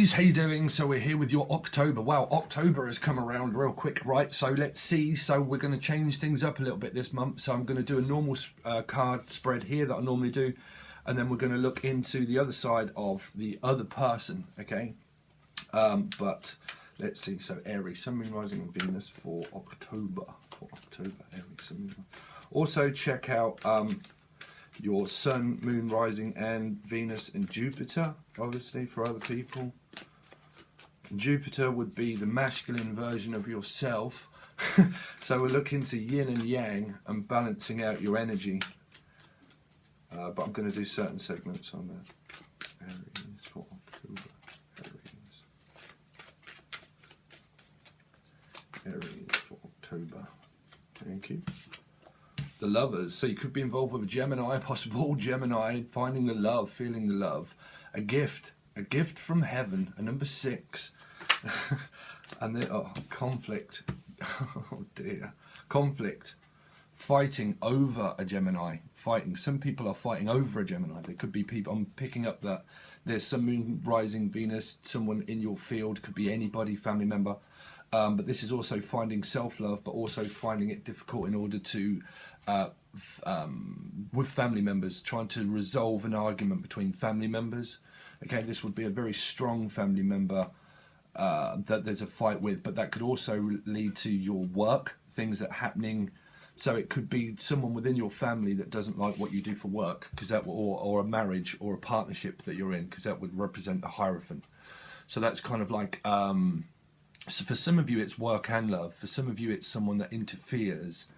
Aries, how you doing? So we're here with your October. Wow, October has come around real quick, right? So let's see. So we're going to change things up a little bit this month. So I'm going to do a normal card spread here that I normally do. And then we're going to look into the other side of the other person, okay? But let's see. So Aries, Sun, Moon, Rising and Venus for October. Aries, Sun, Moon. Also check out your Sun, Moon, Rising and Venus and Jupiter, obviously, for other people. Jupiter would be the masculine version of yourself. So we're looking to yin and yang and balancing out your energy. But I'm going to do certain segments on that. Aries for October. Aries for October. Thank you. The lovers, so you could be involved with a Gemini, possible Gemini, finding the love, feeling the love, a gift from heaven, a number 6, and then conflict, oh dear, conflict, fighting over a Gemini, some people are fighting over a Gemini. There could be people, I'm picking up that there's some Moon, Rising, Venus, someone in your field, could be anybody, family member. But this is also finding self-love, but also finding it difficult in order to, with family members, trying to resolve an argument between family members. Okay, this would be a very strong family member that there's a fight with, but that could also lead to your work, things that are happening. So it could be someone within your family that doesn't like what you do for work, because that or a marriage or a partnership that you're in, because that would represent the Hierophant. So that's kind of like. So for some of you it's work and love, for some of you it's someone that interferes,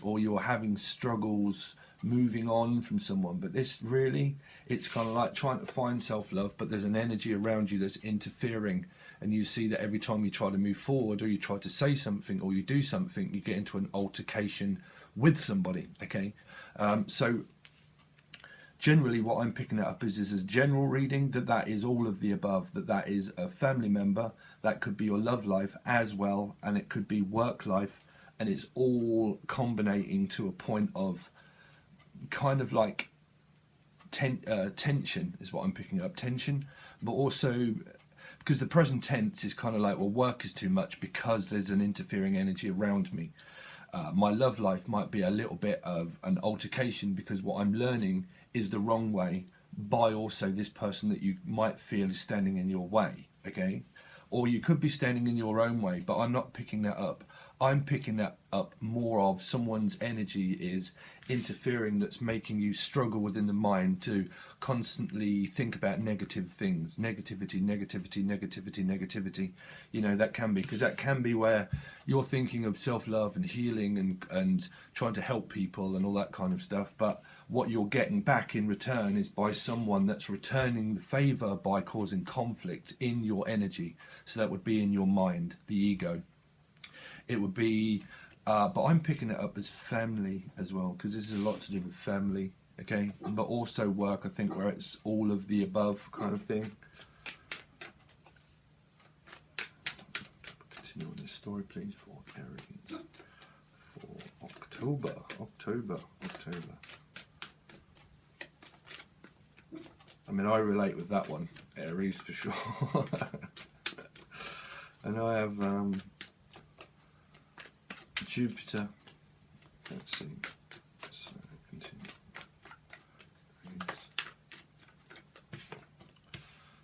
or you're having struggles moving on from someone. But this really, it's kind of like trying to find self-love, but there's an energy around you that's interfering, and you see that every time you try to move forward or you try to say something or you do something, you get into an altercation with somebody, okay? So generally what I'm picking up is a general reading, that is all of the above, that is a family member, that could be your love life as well, and it could be work life, and it's all combinating to a point of kind of like tension is what I'm picking up, tension, but also because the present tense is kind of like, well, work is too much because there's an interfering energy around me. My love life might be a little bit of an altercation because what I'm learning is the wrong way by also this person that you might feel is standing in your way, okay? Or you could be standing in your own way, but I'm not picking that up. I'm picking that up more of someone's energy is interfering, that's making you struggle within the mind to constantly think about negative things, negativity. You know, that can be, because that can be where you're thinking of self-love and healing and trying to help people and all that kind of stuff, but what you're getting back in return is by someone that's returning the favor by causing conflict in your energy. So that would be in your mind, the ego. It would be, but I'm picking it up as family as well, because this is a lot to do with family, okay? But also work, I think, where it's all of the above kind of thing. Continue on this story, please, for Aries. For October. I mean, I relate with that one, Aries, for sure. And I have Jupiter. Let's see. So continue.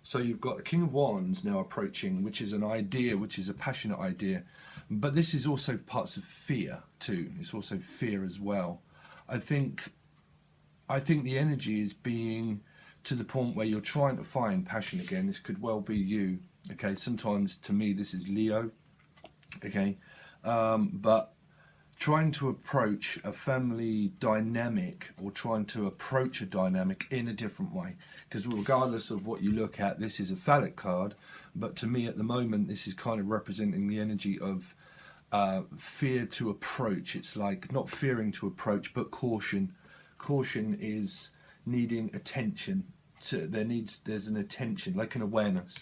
So you've got the King of Wands now approaching, which is an idea, which is a passionate idea. But this is also parts of fear too. It's also fear as well. I think the energy is being to the point where you're trying to find passion again. This could well be you, okay? Sometimes to me this is Leo, okay? But trying to approach a family dynamic, or trying to approach a dynamic in a different way, because regardless of what you look at, this is a phallic card, but to me at the moment this is kind of representing the energy of fear to approach. It's like not fearing to approach, but caution. Caution is needing attention. There's an attention, like an awareness.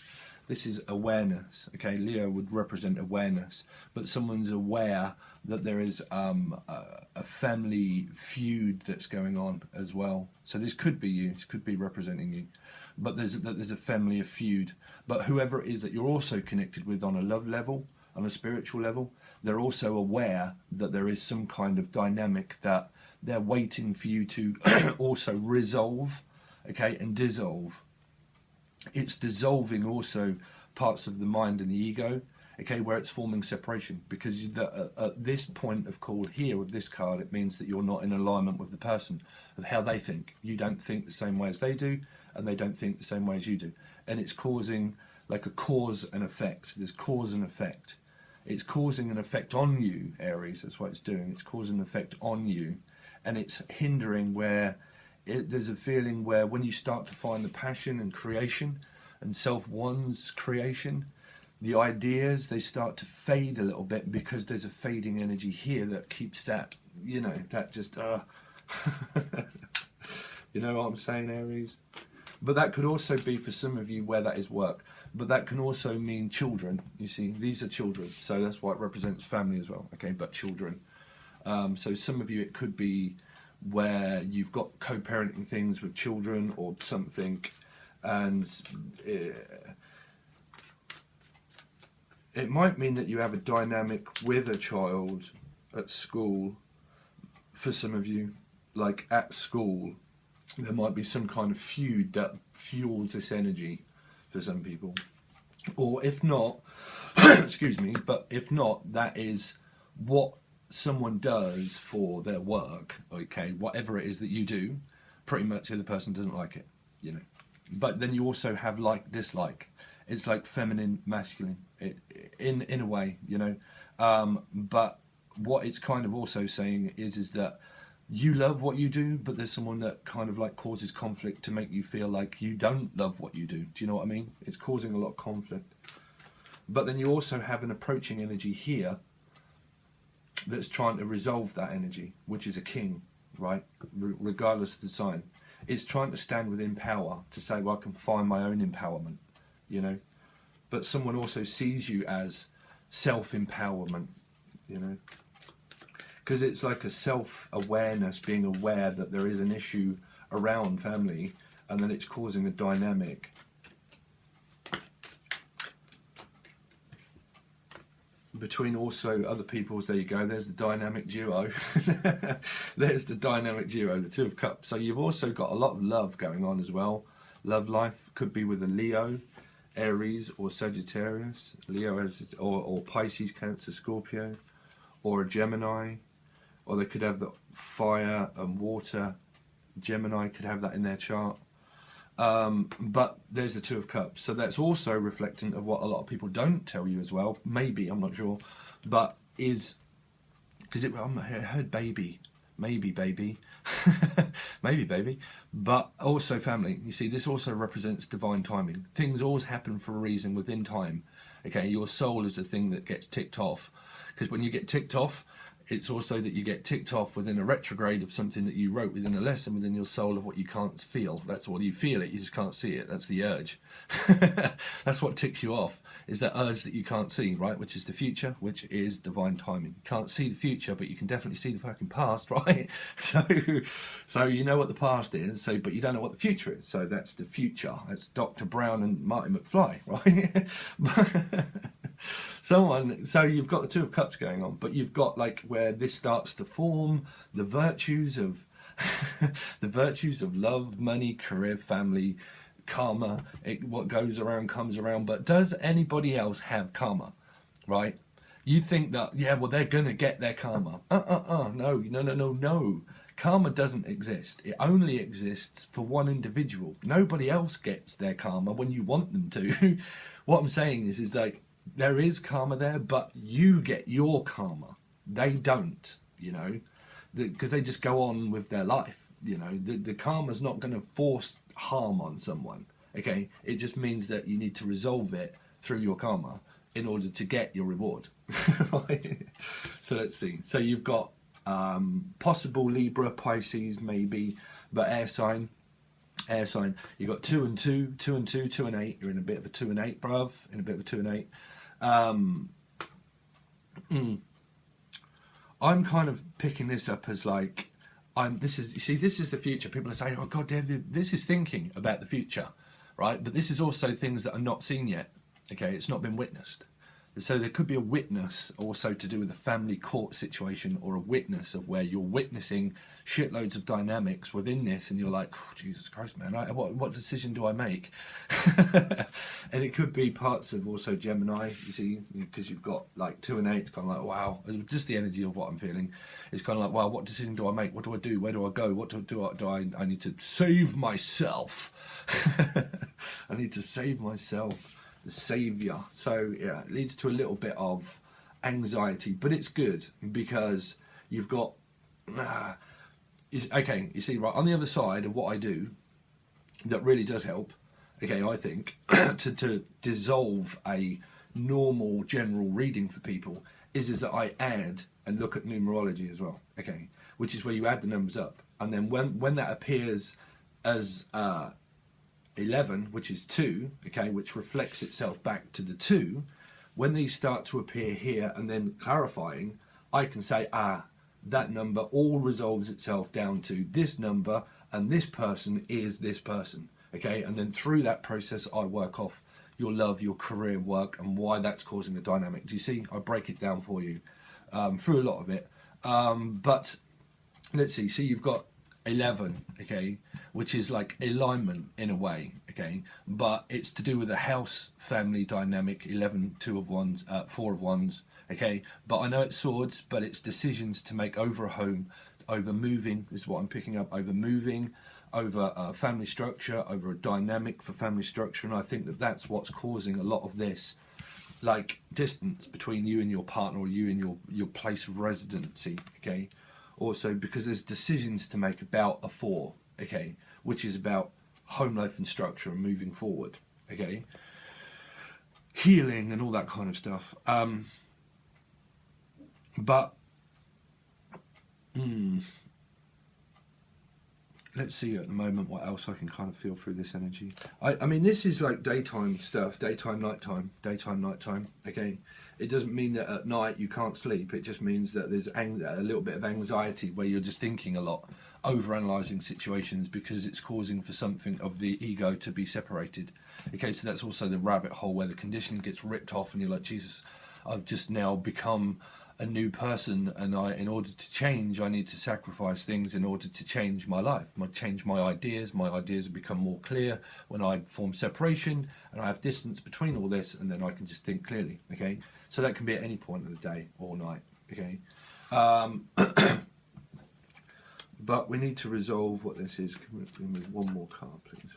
This is awareness, okay? Leo would represent awareness, but someone's aware that there is a family feud that's going on as well. So this could be you, this could be representing you, but there's a family feud. But whoever it is that you're also connected with on a love level, on a spiritual level, they're also aware that there is some kind of dynamic that they're waiting for you to also resolve, okay, and dissolve. It's dissolving also parts of the mind and the ego, okay, where it's forming separation, because at this point of call here with this card, it means that you're not in alignment with the person of how they think. You don't think the same way as they do, and they don't think the same way as you do, and it's causing like a cause and effect. There's cause and effect. It's causing an effect on you, Aries. That's what it's doing. It's causing an effect on you, and it's hindering where there's a feeling where when you start to find the passion and creation and self-one's creation, the ideas, they start to fade a little bit, because there's a fading energy here that keeps that, you know, that just, you know what I'm saying, Aries? But that could also be for some of you where that is work. But that can also mean children. You see, these are children, so that's why it represents family as well, okay, but children. So some of you, it could be where you've got co-parenting things with children or something, and it might mean that you have a dynamic with a child at school. For some of you, like at school, there might be some kind of feud that fuels this energy for some people. Or if not, excuse me, but if not, that is what someone does for their work, okay, whatever it is that you do, pretty much the other person doesn't like it, you know. But then you also have like, dislike. It's like feminine, masculine, in a way, you know. But what it's kind of also saying is that you love what you do, but there's someone that kind of like causes conflict to make you feel like you don't love what you do. Do you know what I mean? It's causing a lot of conflict. But then you also have an approaching energy here that's trying to resolve that energy, which is a king, right? Regardless of the sign. It's trying to stand within power to say, well, I can find my own empowerment, you know. But someone also sees you as self-empowerment, you know. Because it's like a self-awareness, being aware that there is an issue around family, and then it's causing a dynamic. Between also other people's, there you go, there's the dynamic duo. There's the dynamic duo, the Two of Cups. So you've also got a lot of love going on as well. Love life could be with a Leo, Aries or Sagittarius. Leo has, or Pisces, Cancer, Scorpio, or a Gemini. Or they could have the fire and water. Gemini could have that in their chart. But there's the Two of Cups. So that's also reflecting of what a lot of people don't tell you as well. Maybe, I'm not sure. But is... Because I heard baby. Maybe baby. Maybe baby. But also family. You see, this also represents divine timing. Things always happen for a reason within time. Okay, your soul is the thing that gets ticked off. Because when you get ticked off, it's also that you get ticked off within a retrograde of something that you wrote within a lesson within your soul of what you can't feel. That's what you feel it, you just can't see it. That's the urge. That's what ticks you off, is that urge that you can't see, right? Which is the future, which is divine timing. You can't see the future, but you can definitely see the fucking past, right? So you know what the past is, but you don't know what the future is. So that's the future. That's Dr. Brown and Marty McFly, right? So you've got the Two of Cups going on, but you've got like where this starts to form the virtues of the virtues of love, money, career, family, karma. What goes around comes around. But does anybody else have karma? Right? You think that, yeah, well, they're gonna get their karma. No. Karma doesn't exist. It only exists for one individual. Nobody else gets their karma when you want them to. What I'm saying is like, there is karma there, but you get your karma. They don't, you know, because they just go on with their life. You know, the karma's not going to force harm on someone, okay? It just means that you need to resolve it through your karma in order to get your reward. So let's see. So you've got possible Libra, Pisces, maybe, but air sign. You've got 2 and 2, 2 and 2, 2 and 8. You're in a bit of a 2 and 8, bruv. In a bit of a 2 and 8. I'm kind of picking this up as like, this is the future. People are saying, oh God, this is thinking about the future, right? But this is also things that are not seen yet. Okay, it's not been witnessed. So there could be a witness also to do with a family court situation, or a witness of where you're witnessing shitloads of dynamics within this, and you're like, oh, Jesus Christ, man, what decision do I make? And it could be parts of also Gemini, you see, because you've got like 2 and 8, it's kind of like, wow, just the energy of what I'm feeling. It's kind of like, wow, what decision do I make? What do I do? Where do I go? What do I need to save myself? I need to save myself. The saviour. So yeah, it leads to a little bit of anxiety, but it's good because you've got okay, you see, right on the other side of what I do that really does help, okay, I think to dissolve a normal general reading for people is that I add and look at numerology as well, okay, which is where you add the numbers up, and then when that appears as 11, which is 2, okay, which reflects itself back to the 2, when these start to appear here and then clarifying, I can say, that number all resolves itself down to this number, and this person is this person, okay, and then through that process I work off your love, your career, work, and why that's causing a dynamic. Do you see? I break it down for you through a lot of it, but let's see. So you've got 11, okay, which is like alignment in a way, okay, but it's to do with a house family dynamic. 11, 2 of wands, 4 of wands, okay, but I know it's swords, but it's decisions to make over a home, over moving, this is what I'm picking up, over moving, over family structure, over a dynamic for family structure, and I think that that's what's causing a lot of this, like distance between you and your partner, or you and your place of residency, okay. Also, because there's decisions to make about a 4, okay, which is about home life and structure and moving forward, okay, healing and all that kind of stuff. But let's see at the moment what else I can kind of feel through this energy. I mean, this is like daytime stuff, daytime, nighttime, okay. It doesn't mean that at night you can't sleep. It just means that there's a little bit of anxiety where you're just thinking a lot, overanalyzing situations, because it's causing for something of the ego to be separated. Okay, so that's also the rabbit hole where the conditioning gets ripped off and you're like, Jesus, I've just now become a new person, and in order to change, I need to sacrifice things in order to change my life, change my ideas. My ideas have become more clear when I form separation and I have distance between all this, and then I can just think clearly, okay? So that can be at any point of the day or night, okay? But we need to resolve what this is. Can we move one more card, please?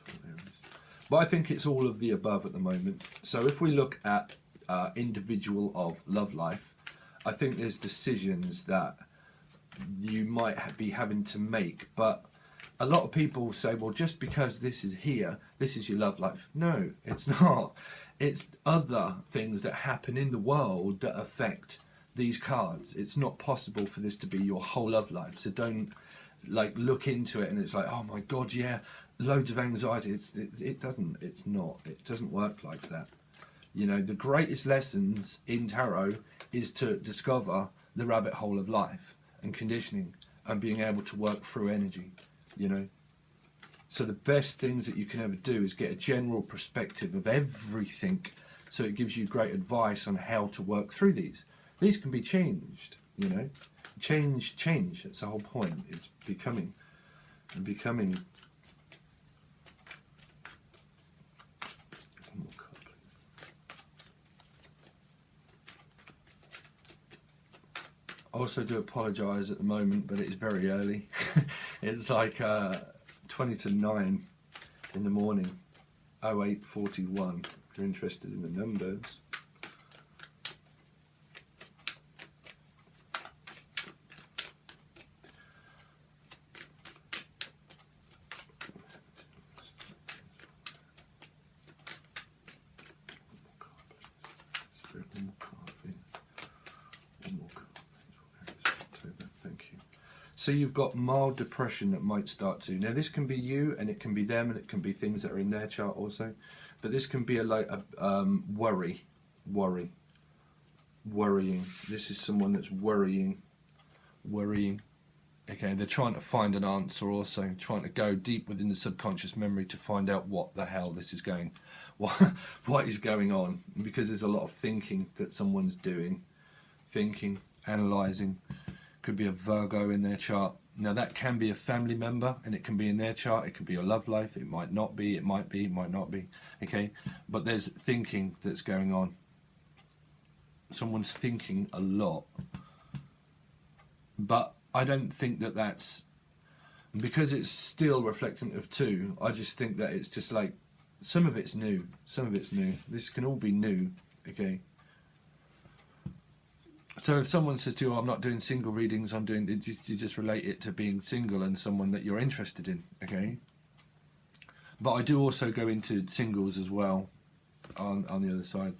But I think it's all of the above at the moment. So if we look at individual of love life, I think there's decisions that you might be having to make, but a lot of people say, well, just because this is here, this is your love life. No, it's not. It's other things that happen in the world that affect these cards. It's not possible for this to be your whole love life. So don't like look into it and it's like, oh my God, yeah, loads of anxiety. It doesn't work like that. You know, the greatest lessons in tarot is to discover the rabbit hole of life and conditioning and being able to work through energy, you know. So the best things that you can ever do is get a general perspective of everything, so it gives you great advice on how to work through these. These can be changed, you know. Change, that's the whole point. It's becoming. I also do apologise at the moment, but it is very early. It's like 20 to 9 in the morning, 08:41, if you're interested in the numbers. So you've got mild depression that might start to. Now this can be you, and it can be them, and it can be things that are in their chart also. But this can be worrying. This is someone that's worrying. worrying. Okay, they're trying to find an answer, also trying to go deep within the subconscious memory to find out what the hell this is going, what is going on, because there's a lot of thinking that someone's doing, thinking, analysing. Could be a Virgo in their chart. Now that can be a family member, and it can be in their chart. It could be a love life. It might not be. It might be. It might not be. Okay, but there's thinking that's going on. Someone's thinking a lot, but I don't think that that's because it's still reflectant of 2. I just think that it's just like some of it's new, some of it's new. This can all be new, okay? So if someone says to you, oh, I'm not doing single readings, I'm doing, you just relate it to being single and someone that you're interested in, okay? But I do also go into singles as well on the other side.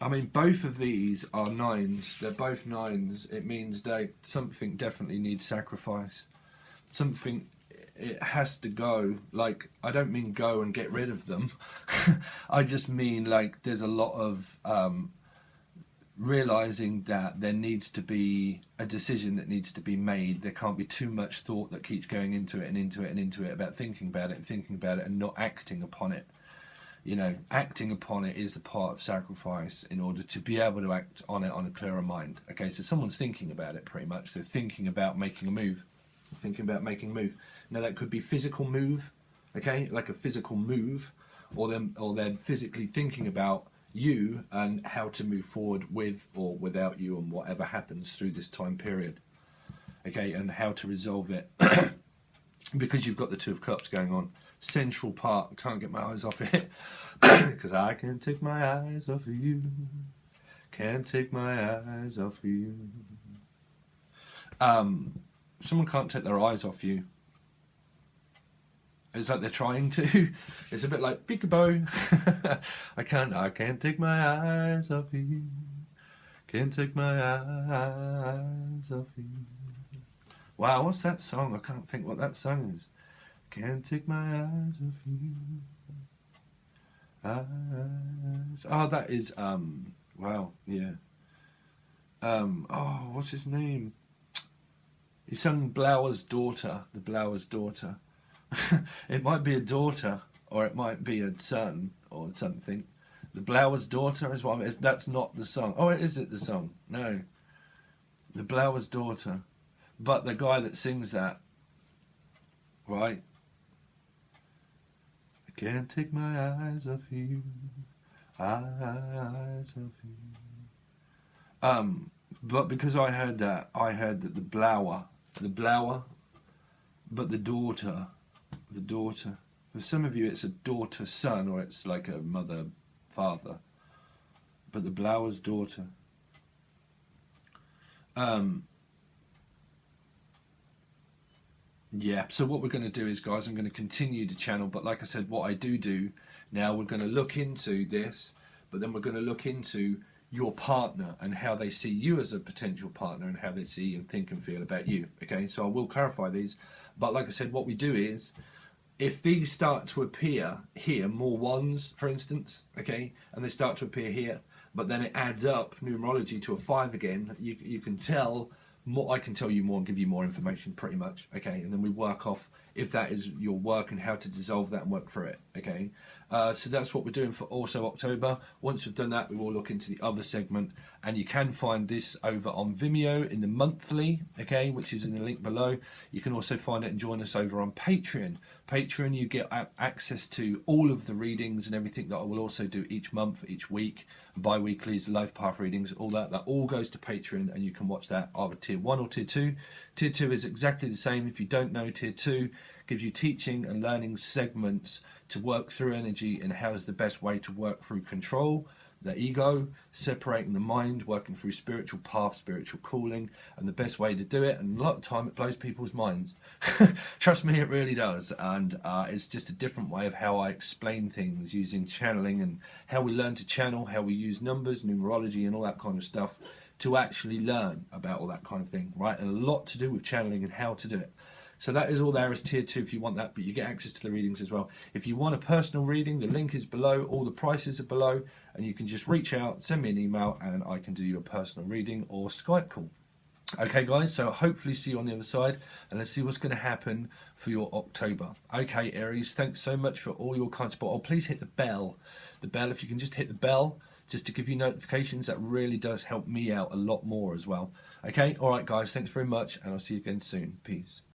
I mean, both of these are 9s. They're both 9s. It means that something definitely needs sacrifice. Something, it has to go. Like, I don't mean go and get rid of them. I just mean, like, there's a lot of realising that there needs to be a decision that needs to be made. There can't be too much thought that keeps going into it and into it and into it about thinking about it and thinking about it and not acting upon it. You know, acting upon it is the part of sacrifice in order to be able to act on it on a clearer mind. Okay, so someone's thinking about it pretty much. They're thinking about making a move. Thinking about making a move. Now that could be physical move, okay, like a physical move, or they're physically thinking about you and how to move forward with or without you and whatever happens through this time period. Okay, and how to resolve it. Because you've got the 2 of Cups going on. Central part, can't get my eyes off it because I can't take my eyes off of you, can't take my eyes off of you. Someone can't take their eyes off you. It's like they're trying to. It's a bit like peekaboo. I can't take my eyes off of you, can't take my eyes off of you. Wow, what's that song? I can't think what that song is. Can't take my eyes off you. Eyes. Oh, that is, wow, yeah. Oh, what's his name? He sung Blower's Daughter, the Blower's Daughter. It might be a daughter, or it might be a son, or something. The Blower's Daughter is what I mean. That's not the song. Oh, is it the song? No. The Blower's Daughter. But the guy that sings that, right? I can't take my eyes off you, eyes off you. But because I heard that the blower, but the daughter. For some of you, it's a daughter, son, or it's like a mother, father. But the blower's daughter. Yeah, so what we're going to do is, guys, I'm going to continue the channel, but like I said, what I do now, we're going to look into this, but then we're going to look into your partner and how they see you as a potential partner and how they see and think and feel about you, okay? So I will clarify these, but like I said, what we do is, if these start to appear here, more 1s, for instance, okay, and they start to appear here, but then it adds up numerology to a 5 again, you can tell more. I can tell you more and give you more information pretty much, okay, and then we work off if that is your work and how to dissolve that and work through it, okay. So that's what we're doing for also October. Once we've done that, we will look into the other segment, and you can find this over on Vimeo in the monthly, okay, which is in the link below. You can also find it and join us over on Patreon. Patreon, you get access to all of the readings and everything that I will also do each month, each week, bi-weeklies, life path readings, all that all goes to Patreon, and you can watch that either tier 1 or tier 2. Tier 2 is exactly the same. If you don't know, tier 2 gives you teaching and learning segments to work through energy and how is the best way to work through control, the ego, separating the mind, working through spiritual path, spiritual calling, and the best way to do it. And a lot of the time it blows people's minds. Trust me, it really does. And it's just a different way of how I explain things using channeling and how we learn to channel, how we use numbers, numerology, and all that kind of stuff to actually learn about all that kind of thing, right? And a lot to do with channeling and how to do it. So that is all there as tier 2 if you want that, but you get access to the readings as well. If you want a personal reading, the link is below, all the prices are below, and you can just reach out, send me an email, and I can do you a personal reading or Skype call. Okay guys, so hopefully see you on the other side, and let's see what's going to happen for your October. Okay Aries, thanks so much for all your kind support. Oh, please hit the bell. The bell, if you can just hit the bell, just to give you notifications, that really does help me out a lot more as well. Okay, alright guys, thanks very much, and I'll see you again soon. Peace.